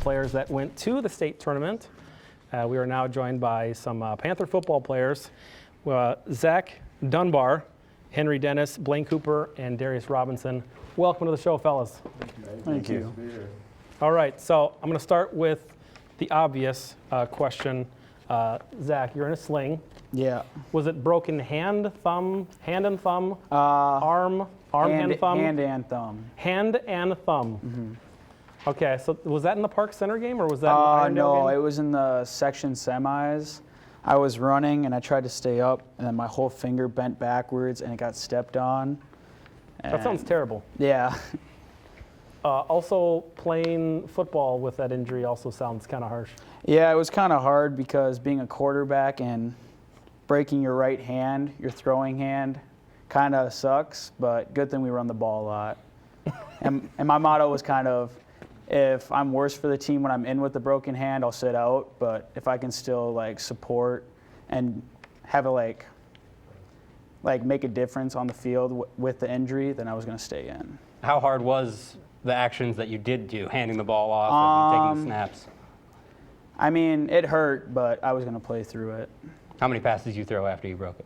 players that went to the state tournament. We are now joined by some Panther football players, Zack Dunbar, Henry Dennis, Blaine Cooper, and Darius Robinson. Welcome to the show, fellas. Thank you. All right, so I'm going to start with the obvious question. Zack, you're in a sling. Yeah. Was it broken hand and thumb, arm, hand and thumb? Hand and thumb. Hand and thumb. Mm-hmm. Okay, so was that in the Park Center game, or was that in the Irondale No, game? it was in the section semis. I was running, and I tried to stay up, and then my whole finger bent backwards, and it got stepped on. That sounds terrible. Yeah. Also, playing football with that injury also sounds kind of harsh. Yeah, it was kind of hard because being a quarterback and breaking your right hand, your throwing hand, kind of sucks, but good thing we run the ball a lot. and my motto was kind of, if I'm worse for the team when I'm in with the broken hand, I'll sit out, but if I can still like support and have a like make a difference on the field with the injury, then I was going to stay in. How hard was the actions that you did do, handing the ball off and taking the snaps? I mean, it hurt, but I was going to play through it. How many passes did you throw after you broke it?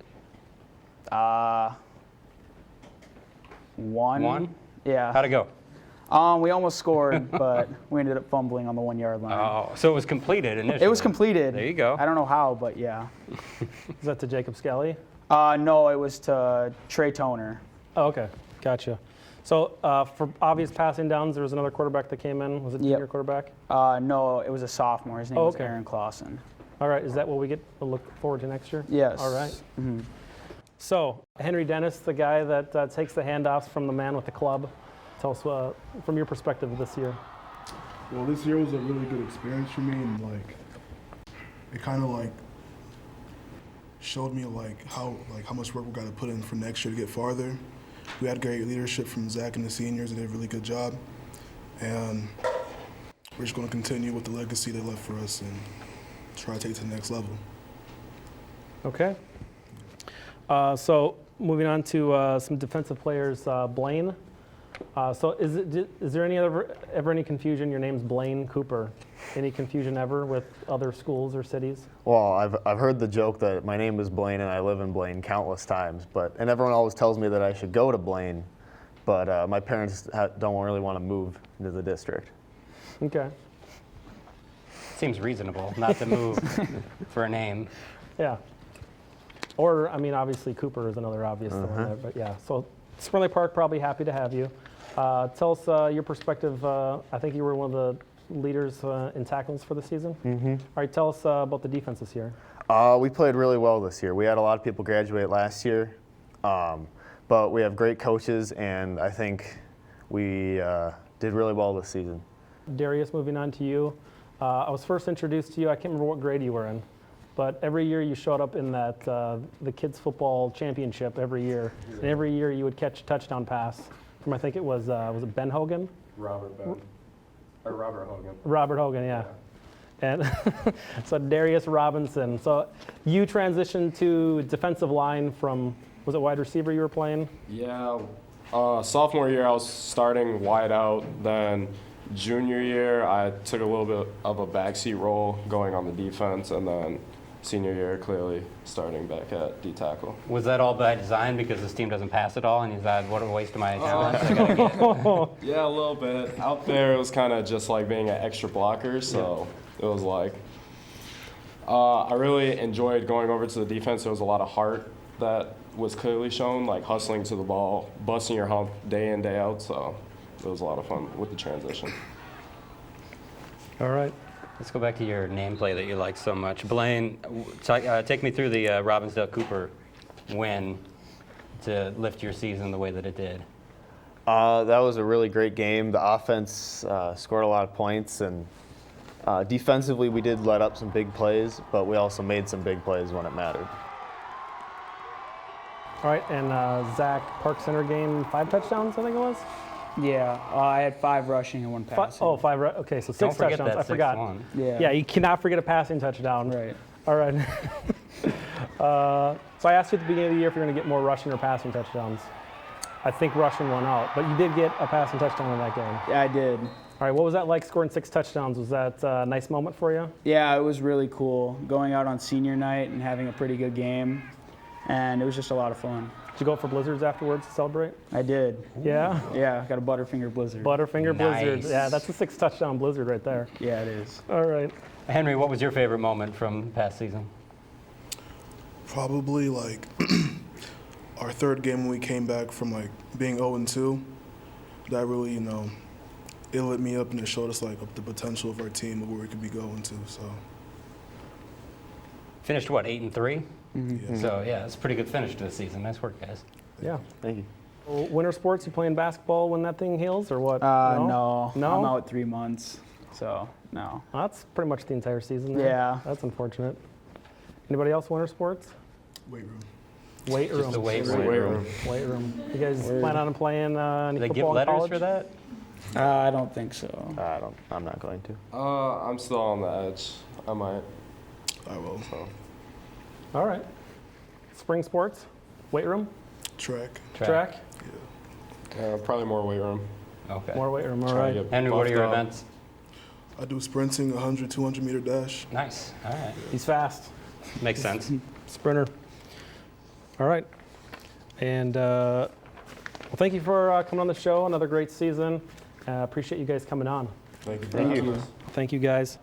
One. One? Yeah. How'd it go? We almost scored, but we ended up fumbling on the 1 yard line. Oh, so it was completed initially. It was completed. There you go. I don't know how, but yeah. Is that to Jacob Skelly? No, it was to Trey Toner. Oh, okay, gotcha. So for obvious passing downs, there was another quarterback that came in. Was it junior quarterback? No, it was a sophomore. His name was okay. Aaron Clausen. All right, is that what we look forward to next year? Yes. All right. Mm-hmm. So Henry Dennis, the guy that takes the handoffs from the man with the club. Tell us from your perspective this year. Well, this year was a really good experience for me, and it kind of showed me how much work we got to put in for next year to get farther. We had great leadership from Zach and the seniors. They did a really good job, and we're just going to continue with the legacy they left for us and try to take it to the next level. Okay. So moving on to some defensive players, Blaine. So is there ever any confusion? Your name's Blaine Cooper. Any confusion ever with other schools or cities? Well, I've heard the joke that my name is Blaine and I live in Blaine countless times, and everyone always tells me that I should go to Blaine, but my parents don't really want to move into the district. Okay. Seems reasonable not to move for a name. Yeah. Or, I mean, obviously Cooper is another obvious one there, but yeah. So Sprinley Park probably happy to have you. Tell us your perspective. I think you were one of the leaders in tackles for the season. Mm-hmm. All right, tell us about the defense this year. We played really well this year. We had a lot of people graduate last year, but we have great coaches, and I think we did really well this season. Darius, moving on to you. I was first introduced to you, I can't remember what grade you were in, but every year you showed up in that the kids football championship every year, and every year you would catch a touchdown pass from, I think it was it Ben Hogan? Robert Hogan. Robert Hogan, yeah. And so Darius Robinson. So you transitioned to defensive line from, was it wide receiver you were playing? Yeah, sophomore year I was starting wide out. Then junior year I took a little bit of a backseat role going on the defense, and then senior year clearly starting back at D tackle. Was that all by design because this team doesn't pass at all and you thought, what a waste of my talent I gotta get? Yeah, a little bit. Out there it was kind of just like being an extra blocker, so it was I really enjoyed going over to the defense. There was a lot of heart that was clearly shown, like hustling to the ball, busting your hump day in, day out, so it was a lot of fun with the transition. All right. Let's go back to your nameplate that you like so much. Blaine, take me through the Robbinsdale-Cooper win to lift your season the way that it did. That was a really great game. The offense scored a lot of points, and defensively we did let up some big plays, but we also made some big plays when it mattered. All right, and Zach, Park Center game, 5 touchdowns, I think it was? Yeah, I had 5 rushing and 1 passing. Okay, so 6 touchdowns. I forgot. Yeah, you cannot forget a passing touchdown. Right. All right. So I asked you at the beginning of the year if you're going to get more rushing or passing touchdowns. I think rushing won out, but you did get a passing touchdown in that game. Yeah, I did. All right, what was that like scoring 6 touchdowns? Was that a nice moment for you? Yeah, it was really cool going out on senior night and having a pretty good game, and it was just a lot of fun. Did you go for blizzards afterwards to celebrate? I did. Yeah? Yeah, got a Butterfinger Blizzard. Butterfinger blizzard. Nice. Yeah, that's a 6 touchdown blizzard right there. Yeah, it is. All right. Henry, what was your favorite moment from past season? Probably like our third game when we came back from like being 0-2. That really, it lit me up and it showed us like the potential of our team of where we could be going to. So Finished what, 8-3? yeah. So yeah, it's a pretty good finish to the season. Nice work, guys. Yeah. Thank you. Well, winter sports, you playing basketball when that thing heals or what? No. No? I'm out 3 months, so no. Well, that's pretty much the entire season there. Yeah. That's unfortunate. Anybody else winter sports? Weight room. Weight room. Just the weight Weight room. room. Weight room. You guys plan on playing any Do they give football in letters college? for that? I don't think so. I'm not going to. I'm still on the edge. I might. I will. All right. Spring sports? Weight room? Track. Track? Probably more weight room. Okay. More weight room. All Try to right. get Henry, what are your buffed up. events? I do sprinting, 100, 200 meter dash. Nice. All right. He's fast. Makes sense. Sprinter. All right. And well, thank you for coming on the show. Another great season. Appreciate you guys coming on. Thank you. Thank you. Thank you, guys.